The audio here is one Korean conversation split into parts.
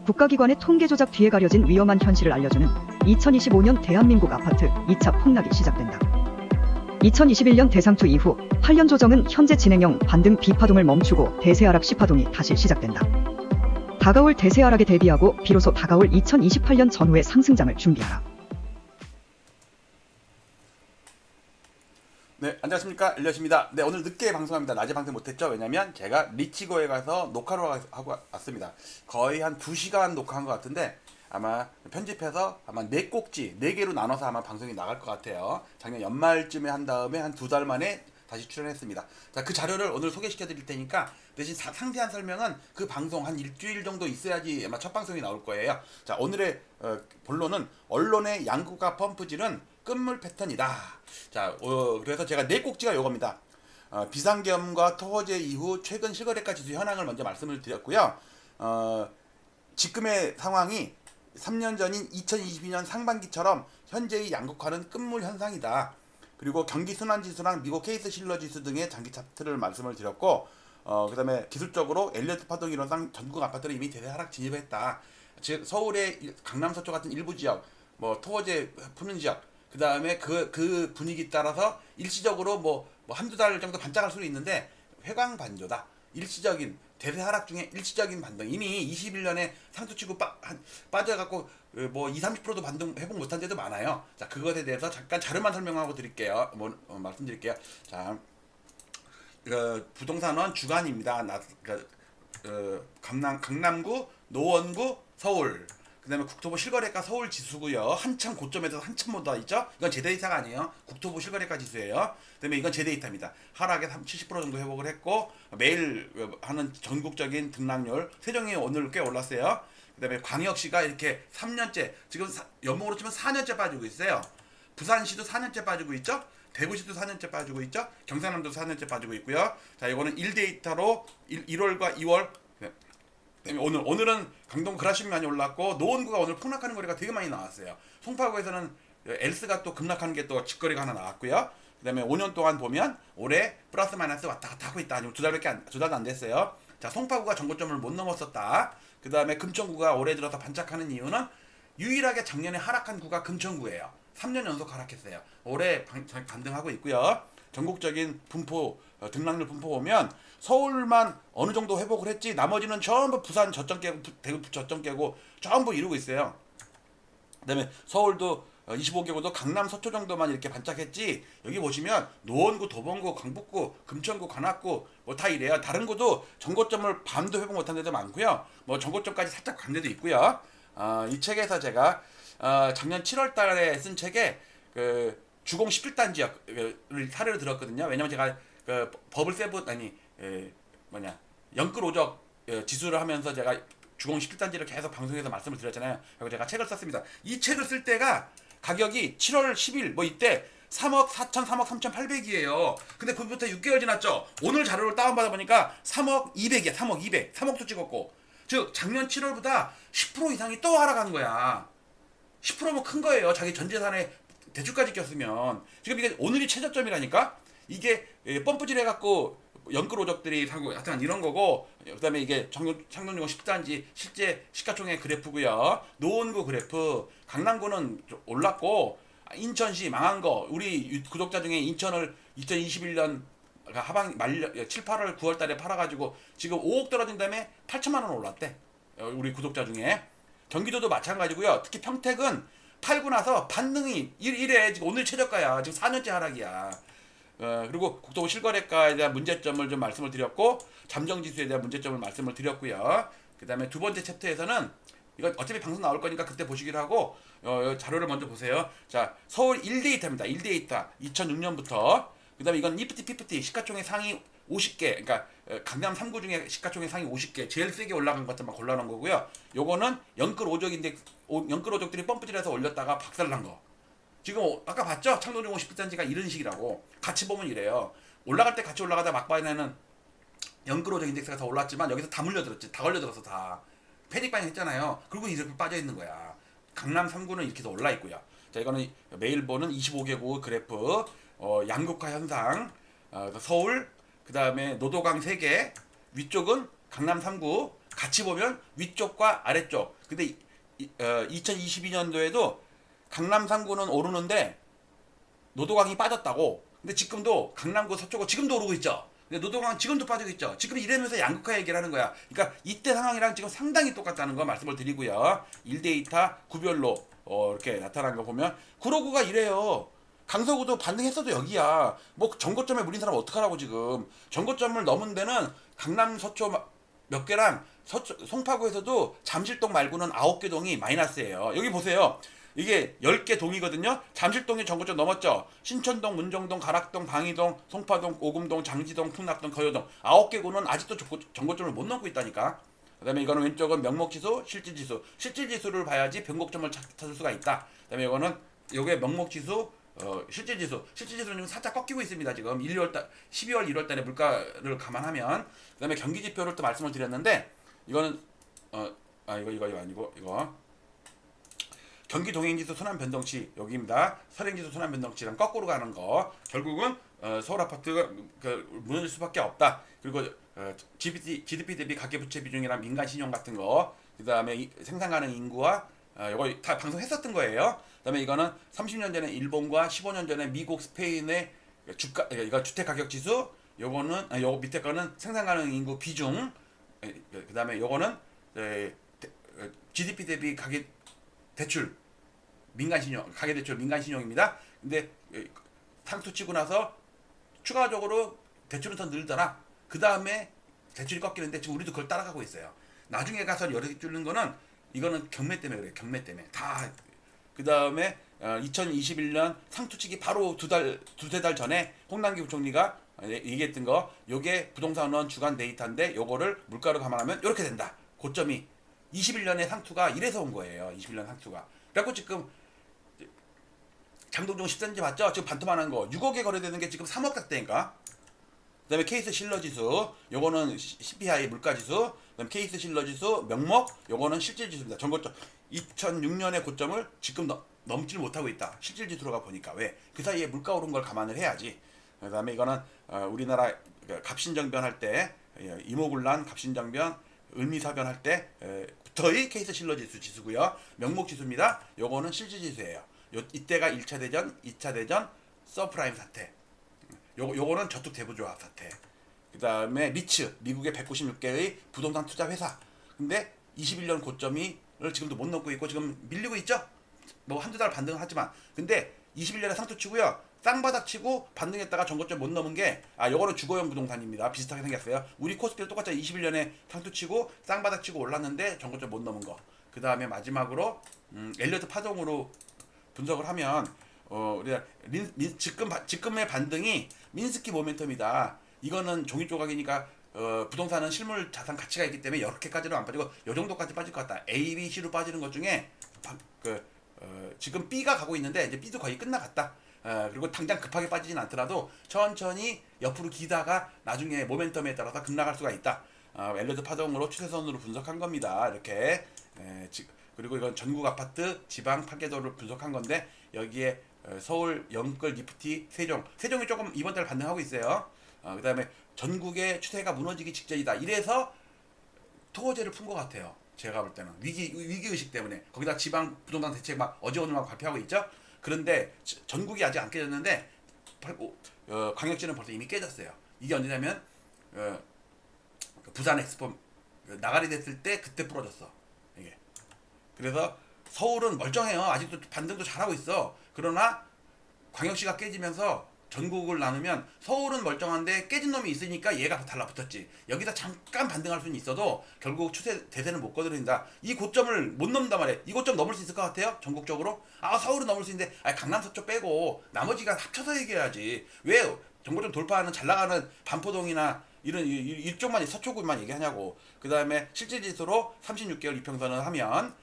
국가기관의 통계 조작 뒤에 가려진 위험한 현실을 알려주는 2025년 대한민국 아파트 2차 폭락이 시작된다. 2021년 대상투 이후 8년 조정은 현재 진행형 반등 비파동을 멈추고 대세 하락 시파동이 다시 시작된다. 다가올 대세 하락에 대비하고 비로소 다가올 2028년 전후의 상승장을 준비하라. 네, 안녕하십니까, 엘리엇입니다. 네, 오늘 늦게 방송합니다. 낮에 방송 못했죠? 왜냐면 제가 리치고에 가서 녹화를 하고 왔습니다. 거의 한 2시간 녹화한 것 같은데 아마 편집해서 아마 4꼭지, 4개로 나눠서 아마 방송이 나갈 것 같아요. 작년 연말쯤에 한 다음에 한 2달 만에 다시 출연했습니다. 자, 그 자료를 오늘 소개시켜 드릴 테니까 대신 상세한 설명은 그 방송 한 일주일 정도 있어야지 아마 첫 방송이 나올 거예요. 자, 오늘의 본론은 언론의 양극화 펌프질은 끝물 패턴이다. 자, 그래서 제가 4꼭지가 요겁니다. 비상계엄과 토호제 이후 최근 실거래가 지수 현황을 먼저 말씀을 드렸고요. 지금의 상황이 3년 전인 2022년 상반기처럼 현재의 양극화는 끝물 현상이다. 그리고 경기 순환지수랑 미국 케이스 실러 지수 등의 장기 차트를 말씀을 드렸고, 그 다음에 기술적으로 엘리어트 파동 이론상 전국 아파트는 이미 대세 하락 진입했다. 즉 서울의 강남 서초 같은 일부 지역, 뭐 토호제 푸는 지역, 그 다음에 그 분위기 따라서 일시적으로 뭐 한두 달 정도 반짝할 수는 있는데 회광반조다. 일시적인 대세 하락 중에 일시적인 반등. 이미 21년에 상투치고 빠져갖고 뭐 20-30%도 반등 회복 못한 데도 많아요. 자, 그것에 대해서 잠깐 자료만 설명하고 드릴게요. 말씀드릴게요. 자, 부동산원 주간입니다. 강남구, 노원구, 서울. 그 다음에 국토부 실거래가 서울 지수고요. 한참 고점에서 한참 못 와 있죠. 이건 제 데이터가 아니에요. 국토부 실거래가 지수예요. 그 다음에 이건 제 데이터입니다. 하락에 70% 정도 회복을 했고 매일 하는 전국적인 등락률. 세종이 오늘 꽤 올랐어요. 그 다음에 광역시가 이렇게 3년째, 지금 연봉으로 치면 4년째 빠지고 있어요. 부산시도 4년째 빠지고 있죠. 대구시도 4년째 빠지고 있죠. 경상남도 4년째 빠지고 있고요. 자, 이거는 1데이터로 1월과 2월. 오늘은 강동 그라심이 많이 올랐고 노원구가 오늘 폭락하는 거래가 되게 많이 나왔어요. 송파구에서는 엘스가 또 급락하는 게 또 직거래가 하나 나왔고요. 그 다음에 5년 동안 보면 올해 플러스 마이너스 왔다 갔다 하고 있다. 아니면 두 달도 안 됐어요. 자, 송파구가 전고점을 못 넘었었다. 그 다음에 금천구가 올해 들어서 반짝하는 이유는 유일하게 작년에 하락한 구가 금천구예요. 3년 연속 하락했어요. 올해 반등하고 있고요. 전국적인 분포, 등락률 분포 보면 서울만 어느 정도 회복을 했지 나머지는 전부 부산 저점 깨고 대구 저점 깨고 전부 이루고 있어요. 그 다음에 서울도 25개구도 강남 서초 정도만 이렇게 반짝했지 여기 보시면 노원구, 도봉구, 강북구, 금천구, 관악구 뭐 다 이래요. 다른 구도 전고점을 반도 회복 못한 데도 많고요. 뭐 전고점까지 살짝 간 데도 있고요. 이 책에서 제가 작년 7월 달에 쓴 책에 그 주공 11단 지역을 사례를 들었거든요. 왜냐면 제가 그 버블 세븐 영끌 오적 지수를 하면서 제가 주공 11단지를 계속 방송에서 말씀을 드렸잖아요. 그리고 제가 책을 썼습니다. 이 책을 쓸 때가 가격이 7월 10일 뭐 이때 3억 4천, 3억 3,800이에요. 근데 그부터 6개월 지났죠. 오늘 자료를 다운받아 보니까 3억 200이야. 3억 200. 3억도 찍었고. 즉 작년 7월보다 10% 이상이 또 하락한 거야. 10%면 큰 거예요. 자기 전 재산에 대출까지 꼈으면. 지금 이게 오늘이 최저점이라니까. 이게 펌프질 해갖고 연끌 오적들이 사고 하여튼 이런 거고. 그 다음에 이게 창동주공 10단지 실제 시가총액 그래프고요. 노원구 그래프. 강남구는 올랐고 인천시 망한 거. 우리 구독자 중에 인천을 2021년 하반 말 7, 8월 9월 달에 팔아가지고 지금 5억 떨어진 다음에 8천만 원 올랐대. 우리 구독자 중에. 경기도도 마찬가지고요. 특히 평택은 팔고 나서 반등이 이래. 지금 오늘 최저가야. 지금 4년째 하락이야. 그리고 국토부 실거래가에 대한 문제점을 좀 말씀을 드렸고 잠정지수에 대한 문제점을 말씀을 드렸고요. 그 다음에 두 번째 챕터에서는 이거 어차피 방송 나올 거니까 그때 보시기로 하고 자료를 먼저 보세요. 자, 서울 1데이터입니다. 1데이터 2006년부터. 그 다음에 이건 니프티 피프티 시가총액 상위 50개, 그러니까 강남 3구 중에 시가총액 상위 50개 제일 세게 올라간 것들만 골라놓은 거고요. 요거는 연끌 오적 인덱스, 연끌 오적들이 펌프질해서 올렸다가 박살난 거. 지금 아까 봤죠? 창동주공 10단지가 이런 식이라고. 같이 보면 이래요. 올라갈 때 같이 올라가다 막바에는 연끌 오적 인덱스가 더 올랐지만 여기서 다 물려들었지. 다 걸려들어서 다 패닉바잉 했잖아요. 그리고 이렇게 빠져 있는 거야. 강남 3구는 이렇게 더 올라 있고요. 자, 이거는 매일 보는 25개국 그래프, 양극화 현상, 서울, 그 다음에 노도강 3개, 위쪽은 강남 3구, 같이 보면 위쪽과 아래쪽. 근데 2022년도에도 강남 3구는 오르는데 노도강이 빠졌다고. 근데 지금도 강남구 서초구 지금도 오르고 있죠. 근데 노도강 지금도 빠지고 있죠. 지금 이러면서 양극화 얘기를 하는 거야. 그러니까 이때 상황이랑 지금 상당히 똑같다는 거 말씀을 드리고요. 1데이터 구별로 이렇게 나타난 거 보면 구로구가 이래요. 강서구도 반등했어도 여기야. 뭐 전고점에 물린 사람 어떡하라고 지금. 전고점을 넘은 데는 강남 서초 몇 개랑 송파구에서도 잠실동 말고는 9개 동이 마이너스예요. 여기 보세요. 이게 10개 동이거든요. 잠실동이 전고점 넘었죠. 신천동, 문정동, 가락동, 방이동, 송파동, 오금동, 장지동, 풍납동, 거여동 9개 구는 아직도 전고점을 못 넘고 있다니까. 그 다음에 이거는 왼쪽은 명목지수, 실질지수. 실질지수를 봐야지 변곡점을 찾을 수가 있다. 그 다음에 이거는 요게 명목지수, 실질지수. 실질지수는 지금 살짝 꺾이고 있습니다. 지금 12월, 1월달에 물가를 감안하면. 그 다음에 경기지표를 또 말씀을 드렸는데 이거는 이거 아니고 이거 경기 동행지수 순환 변동치 여기입니다. 선행지수 순환 변동치랑 거꾸로 가는 거. 결국은 서울 아파트가 무너질 수밖에 없다. 그리고 GDP 대비 가계부채 비중이랑 민간 신용 같은 거. 그다음에 생산 가능 인구와 이거 다 방송했었던 거예요. 그다음에 이거는 30년 전에 일본과 15년 전에 미국, 스페인의 주가 이거 주택 가격 지수. 요거는 요거 밑에 거는 생산 가능 인구 비중. 그다음에 요거는 GDP 대비 가계 대출 민간신용 가계대출 민간신용입니다. 근데 상투 치고 나서 추가적으로 대출은 더 늘더라. 그 다음에 대출이 꺾이는데 지금 우리도 그걸 따라가고 있어요. 나중에 가서 여러 개 뚫는 거는 이거는 경매 때문에 그래요. 경매 때문에 다. 그 다음에 2021년 상투치기 바로 두세 달 전에 홍남기 부총리가 얘기했던 거, 요게 부동산원 주간 데이터인데 요거를 물가로 감안하면 이렇게 된다. 고점이 21년의 상투가 이래서 온 거예요. 21년 상투가. 그래갖고 지금 장동중 10cm 봤죠? 지금 반토막한 거 6억에 거래되는 게 지금 3억 닥대인가? 그 다음에 케이스 실러지수, 요거는 CPI 물가지수, 그 다음에 케이스 실러지수, 명목, 요거는 실질지수입니다. 전고점 2006년의 고점을 지금 넘질 못하고 있다. 실질지수로가 보니까. 왜? 그 사이에 물가 오른 걸 감안을 해야지. 그 다음에 이거는 우리나라 갑신정변 할 때 이모군란, 갑신정변, 을미사변 할 때부터의 케이스 실러지수 지수고요. 명목지수입니다. 요거는 실질지수예요. 이때가 1차 대전, 2차 대전, 서프라임 사태. 요거는 저축 대부조합 사태. 그 다음에 리츠, 미국의 196개의 부동산 투자 회사. 근데 21년 고점을 지금도 못 넘고 있고 지금 밀리고 있죠? 뭐 한두 달 반등은 하지만. 근데 21년에 상투 치고요. 쌍바닥 치고 반등했다가 전고점 못 넘은 게 요거는 주거용 부동산입니다. 비슷하게 생겼어요. 우리 코스피도 똑같죠. 21년에 상투 치고 쌍바닥 치고 올랐는데 전고점 못 넘은 거. 그 다음에 마지막으로 엘리어트 파동으로 분석을 하면 우리가 지금의 반등이 민스키 모멘텀이다. 이거는 종이 조각이니까 부동산은 실물 자산 가치가 있기 때문에 이렇게까지는 안 빠지고 이 정도까지 빠질 것 같다. A, B, C로 빠지는 것 중에 지금 B가 가고 있는데 이제 B도 거의 끝나갔다. 그리고 당장 급하게 빠지진 않더라도 천천히 옆으로 기다가 나중에 모멘텀에 따라서 급락할 수가 있다. 엘리어트 파동으로 추세선으로 분석한 겁니다. 이렇게. 그리고 이건 전국 아파트 지방 파괴도를 분석한 건데 여기에 서울, 영끌, 니프티, 세종이 조금 이번 달 반등하고 있어요. 그 다음에 전국의 추세가 무너지기 직전이다. 이래서 토호제를 푼 것 같아요. 제가 볼 때는 위기의식 때문에. 거기다 지방 부동산 대책 막 어제 오늘 막 발표하고 있죠. 그런데 전국이 아직 안 깨졌는데 광역지는 벌써 이미 깨졌어요. 이게 언제냐면 부산 엑스포 나가리 됐을 때 그때 부러졌어. 이게. 그래서 서울은 멀쩡해요. 아직도 반등도 잘하고 있어. 그러나 광역시가 깨지면서 전국을 나누면 서울은 멀쩡한데 깨진 놈이 있으니까 얘가 달라붙었지. 여기서 잠깐 반등할 수는 있어도 결국 추세 대세는 못 거두는다. 이 고점을 못 넘는단 말이에요. 이 고점 넘을 수 있을 것 같아요? 전국적으로? 서울은 넘을 수 있는데 강남 서쪽 빼고 나머지가 합쳐서 얘기해야지. 왜 전고점 돌파하는 잘 나가는 반포동이나 이런 이쪽만 서초구만 얘기하냐고. 그 다음에 실질지수로 36개월 이평선을 하면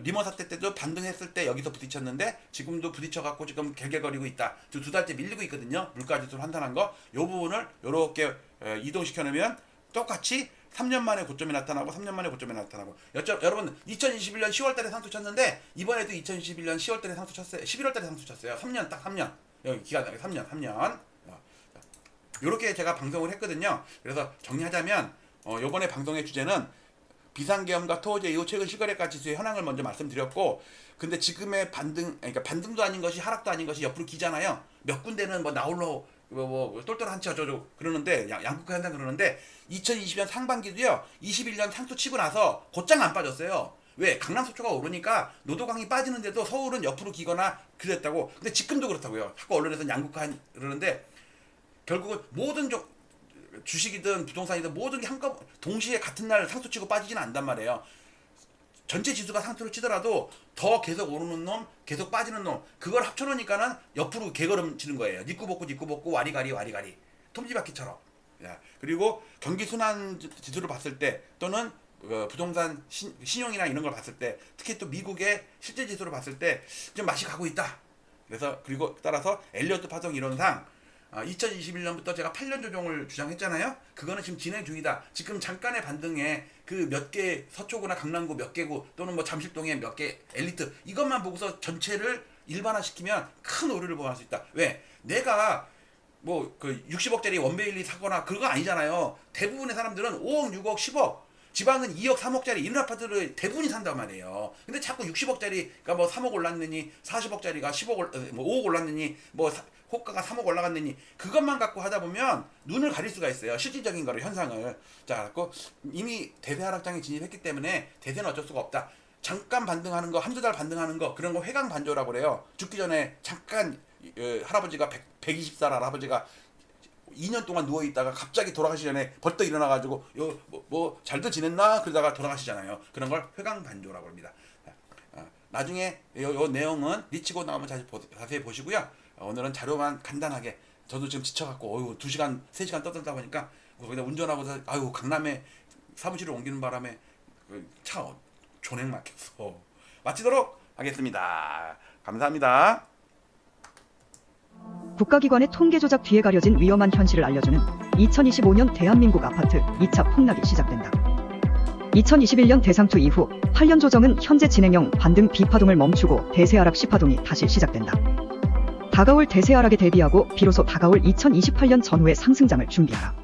리먼 사태 때도 반등했을 때 여기서 부딪혔는데 지금도 부딪혀갖고 지금 개개거리고 있다. 두 달째 밀리고 있거든요. 물가지수를 환산한 거. 요 부분을 요렇게 이동시켜 놓으면 똑같이 3년 만에 고점이 나타나고 3년 만에 고점이 나타나고. 여러분 2021년 10월달에 상투 쳤는데 이번에도 2021년 10월달에 상투 쳤어요. 11월달에 상투 쳤어요. 3년 딱 3년. 여기 기간 3년. 요렇게 제가 방송을 했거든요. 그래서 정리하자면 요번에 방송의 주제는 비상계엄과 토호제 이후 최근 실거래가 지수의 현황을 먼저 말씀드렸고, 근데 지금의 반등, 그러니까 반등도 아닌 것이 하락도 아닌 것이 옆으로 기잖아요. 몇 군데는 뭐 나홀로 똘똘한 치 어쩌고 그러는데, 양극화 현상 그러는데, 2020년 상반기도요 21년 상투 치고 나서 곧장 안 빠졌어요. 왜? 강남 속초가 오르니까 노도강이 빠지는데도 서울은 옆으로 기거나 그랬다고. 근데 지금도 그렇다고요. 자꾸 언론에서는 양극화 그러는데, 결국은 모든 주식이든 부동산이든 모든 게 한꺼번에 동시에 같은 날 상투 치고 빠지지는 않단 말이에요. 전체 지수가 상투를 치더라도 더 계속 오르는 놈, 계속 빠지는 놈, 그걸 합쳐놓으니까는 옆으로 개걸음 치는 거예요. 니꾸 벗고 와리가리 톱니바퀴처럼. 그리고 경기 순환 지수를 봤을 때, 또는 부동산 신용이나 이런 걸 봤을 때, 특히 또 미국의 실제 지수를 봤을 때 좀 맛이 가고 있다. 그래서 그리고 따라서 엘리어트 파동 이론상 2021년부터 제가 8년 조정을 주장했잖아요. 그거는 지금 진행 중이다. 지금 잠깐의 반등에 그 몇 개 서초구나 강남구 몇 개구, 또는 뭐 잠실동에 몇 개 엘리트, 이것만 보고서 전체를 일반화시키면 큰 오류를 범할 수 있다. 왜? 내가 뭐 그 60억짜리 원베일리 사거나 그거 아니잖아요. 대부분의 사람들은 5억, 6억, 10억, 지방은 2억, 3억짜리 이런 아파트를 대부분이 산단 말이에요. 근데 자꾸 60억짜리가 뭐 3억 올랐느니, 40억짜리가 5억 올랐느니, 뭐 호가가 3억 올라갔느니, 그것만 갖고 하다 보면 눈을 가릴 수가 있어요. 실질적인 거를, 현상을. 자, 갖고 이미 대세 하락장에 진입했기 때문에 대세는 어쩔 수가 없다. 잠깐 반등하는 거, 한두 달 반등하는 거, 그런 거 회강 반조라고 그래요. 죽기 전에 잠깐 할아버지가 120살 할아버지가 2년 동안 누워있다가 갑자기 돌아가시기 전에 벌떡 일어나가지고 뭐 잘도 지냈나? 그러다가 돌아가시잖아요. 그런 걸 회강 반조라고 합니다. 나중에 요 내용은 리치고 나오면 자세히 보시고요. 오늘은 자료만 간단하게, 저도 지금 지쳐갖고 2시간 3시간 떠들다 보니까 거기다 운전하고서 강남에 사무실을 옮기는 바람에 차 존행 막혀서 마치도록 하겠습니다. 감사합니다. 국가기관의 통계 조작 뒤에 가려진 위험한 현실을 알려주는 2025년 대한민국 아파트 2차 폭락이 시작된다. 2021년 대상투 이후 8년 조정은 현재 진행형 반등 비파동을 멈추고 대세 하락 시파동이 다시 시작된다. 다가올 대세 하락에 대비하고 비로소 다가올 2028년 전후의 상승장을 준비하라.